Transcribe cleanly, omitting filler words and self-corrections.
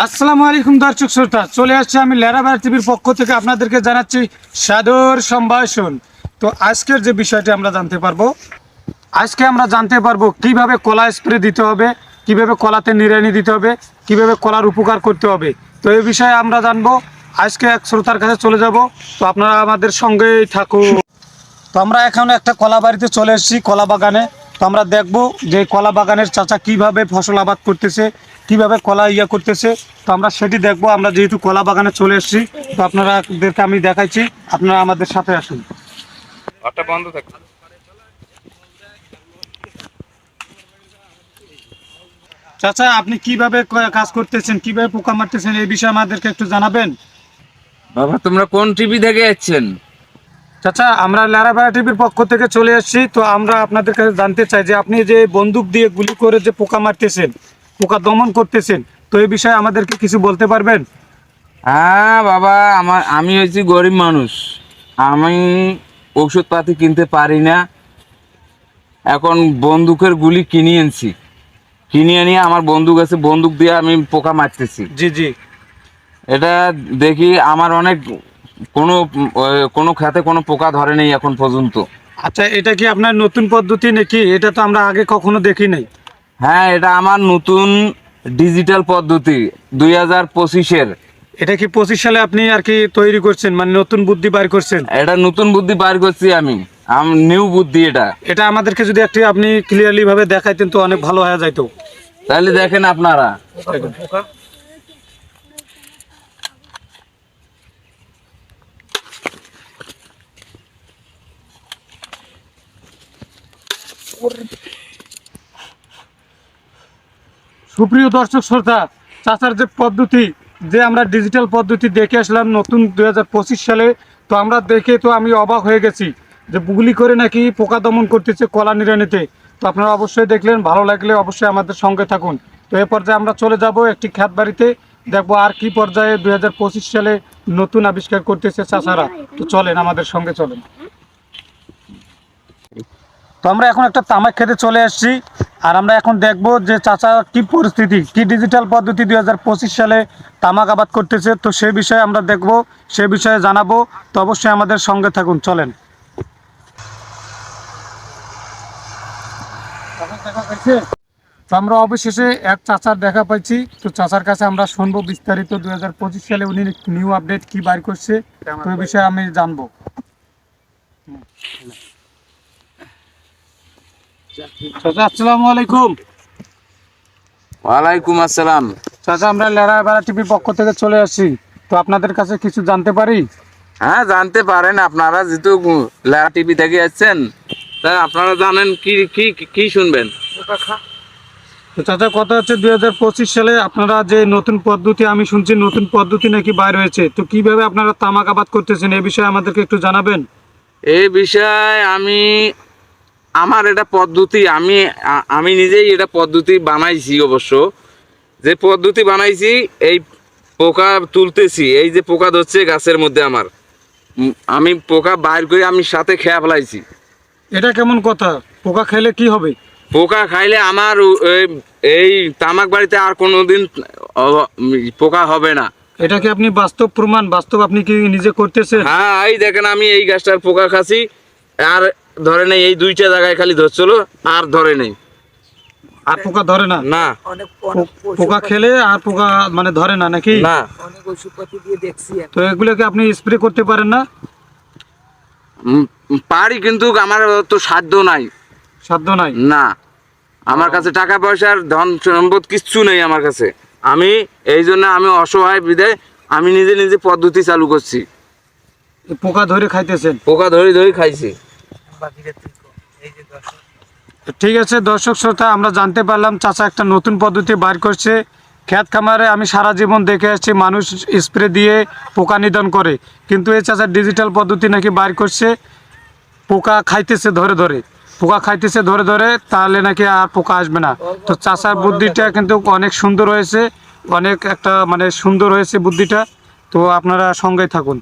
আসসালামু আলাইকুম দর্শক শ্রোতা, চলে আসছে আমি লেরাবার টিভির পক্ষ থেকে আপনাদেরকে জানাচ্ছি সাদর সম্ভাষণ। তো আজকের যে বিষয়টি আমরা জানতে পারবো কিভাবে কলা স্প্রে দিতে হবে, কিভাবে কলাতে নিড়ানি দিতে হবে, কিভাবে কলার উপকার করতে হবে। তো এই বিষয়ে আমরা জানবো। আজকে এক শ্রোতার কাছে চলে যাব, তো আপনারা আমাদের সঙ্গেই থাকুন। তো আমরা এখন একটা কলা বাড়িতে চলে এসেছি, কলা বাগানে। তো আমরা দেখব যে কলা বাগানের চাচা কিভাবে ফসল আবাদ করতেছে, কিভাবে কলা করতেছে। তো আমরা সেটি দেখব। আমরা যেহেতু কলা বাগানে চলে এসেছি, তো আপনাদেরকে আমি দেখাইছি, আপনারা আমাদের সাথে আসুন। বন্ধ থাকে। চাচা, আপনি কিভাবে কাজ করতেছেন, কিভাবে পোকা মারতেছেন, এই বিষয়ে আমাদেরকে একটু জানাবেন। বাবা, তোমরা কোন টিভি দেখে যাচ্ছেন? চাচা, আমরা লেরাপাড়া টিভির পক্ষ থেকে চলে এসেছি। তো আমরা আপনাদের কাছে জানতে চাই যে আপনি যে বন্দুক দিয়ে গুলি করে যে পোকা মারতেছেন, পোকা দমন করতেছেন, তো এই বিষয়ে আমাদেরকে কিছু বলতে পারবেন? হ্যাঁ বাবা, আমি হচ্ছি গরিব মানুষ। আমি ওষুধপাতি কিনতে পারি না। এখন বন্দুকের গুলি কিনে আনছি, কিনে আনিয়ে আমার বন্দুক আছে, বন্দুক দিয়ে আমি পোকা মারতেছি। জি জি। এটা দেখি আমার অনেক কোনো খেতে কোনো পোকা ধরে নেই এখন পর্যন্ত। আচ্ছা, এটা কি আপনার নতুন পদ্ধতি নাকি? এটা তো আমরা আগে কখনো দেখি নাই। হ্যাঁ, এটা আমার নতুন ডিজিটাল পদ্ধতি 2025-এর। এটা কি 25 সালে আপনি আর কি তৈরি করছেন, মানে নতুন বুদ্ধি বার করছেন? এটা নতুন বুদ্ধি বার করছি আমি, নিউ বুদ্ধি এটা। এটা আমাদেরকে যদি একটু আপনি ক্লিয়ারলি ভাবে দেখাইতেন তো অনেক ভালো হয়ে যাইতো। তাহলে দেখেন আপনারা। সুপ্রিয় দর্শক শ্রোতা, চাচার যে পদ্ধতি, যে আমরা ডিজিটাল পদ্ধতি দেখে আসলাম নতুন 2025 সালে, তো আমরা দেখে তো আমি অবাক হয়ে গেছি যে গুলি করে নাকি পোকা দমন করতেছে কলা নিড়ানিতে। তো আপনারা অবশ্যই দেখলেন, ভালো লাগলে অবশ্যই আমাদের সঙ্গে থাকুন। তো এ পর্যায়ে আমরা চলে যাব একটি খ্যাত বাড়িতে, দেখবো আর কি পর্যায়ে 2025 সালে নতুন আবিষ্কার করতেছে চাচারা। তো চলেন, আমাদের সঙ্গে চলেন। তো আমরা এখন একটা তামাক খেতে চলে আসছি, আর আমরা এখন দেখব যে চাচা কি পরিস্থিতি, কি ডিজিটাল পদ্ধতি 2025 সালে তামাক আবাদ করতেছে। তো সে বিষয়ে আমরা দেখব, সে বিষয়ে জানাবো। তো অবশ্যই আমাদের সঙ্গে থাকুন, চলেন। তো আমরা অবশেষে এক চাচার দেখা পাইছি। তো চাচার কাছে আমরা শুনবো বিস্তারিত 2025 সালে উনি নিউ আপডেট কি বাইর করছে, তো এই বিষয়ে আমি জানবো। চাচা, আসসালামু আলাইকুম। ওয়ালাইকুম আসসালাম। চাচা, আমরা লেরাপাড়া টিভির পক্ষ থেকে চলে আসছি, তো আপনাদের কাছে কিছু জানতে পারি? হ্যাঁ, জানতে পারেন। আপনারা যেহেতু লেরা টিভি থেকে যাচ্ছেন, তাই আপনারা জানেন কি কি কি শুনবেন। তো চাচা, কথা হচ্ছে 2025 সালে আপনারা যে নতুন পদ্ধতি, আমি শুনছি নতুন পদ্ধতি নাকি বাইর হয়েছে, তো কিভাবে আপনারা তামাক আবাদ করতেছেন এই বিষয়ে আমাদেরকে একটু জানাবেন। এই বিষয়ে আমার এটা পদ্ধতি, আমি নিজেই এটা পদ্ধতি বানাইছি। অবশ্য যে পদ্ধতি বানাইছি, এই পোকা তুলতেছি, এই যে পোকা ধরছে গাছের মধ্যে আমার, আমি পোকা বাইর করে আমি সাথে খেয়া ফেলাইছি। এটা কেমন কথা? পোকা খেলে কি হবে? পোকা খাইলে আমার এই তামাক বাড়িতে আর কোনোদিন পোকা হবে না। এটা কি আপনি বাস্তব প্রমাণ, বাস্তব আপনি কি নিজে করতেছেন? হ্যাঁ, এই দেখেন আমি এই গাছটার পোকা খাচ্ছি, আর ধরে নেই। এই দুইটা জায়গায় খালি ধরছিল, আর ধরে নেই। আর পোকা ধরে না? না, পোকা খেলে আর পোকা মানে ধরে না নাকি? না। তো এগুলোকে আপনি স্প্রে করতে পারেন না? পারি, কিন্তু আমার তো সাধ্য নাই। সাধ্য নাই? না, আমার কাছে টাকা পয়সার ধন সম্পদ কিচ্ছু নেই আমার কাছে। আমি এই জন্য আমি অসহায় বিধায় আমি নিজে নিজে পদ্ধতি চালু করছি। পোকা ধরে খাইতেছেন? পোকা ধরে ধরে খাইছি। ঠিক আছে দর্শক শ্রোতা, আমরা জানতে পারলাম চাচা একটা নতুন পদ্ধতি বার করছে। ক্ষেত খামারে আমি সারা জীবন দেখে আসছি মানুষ স্প্রে দিয়ে পোকা নিধন করে, কিন্তু এই চাচা ডিজিটাল পদ্ধতি নাকি বার করছে। পোকা খাইতেছে ধরে ধরে, পোকা খাইতেছে ধরে ধরে, তাহলে নাকি আর পোকা আসবে না। তো চাচার বুদ্ধিটা কিন্তু অনেক সুন্দর হয়েছে, অনেক একটা মানে সুন্দর হয়েছে বুদ্ধিটা। তো আপনারা সঙ্গেই থাকুন।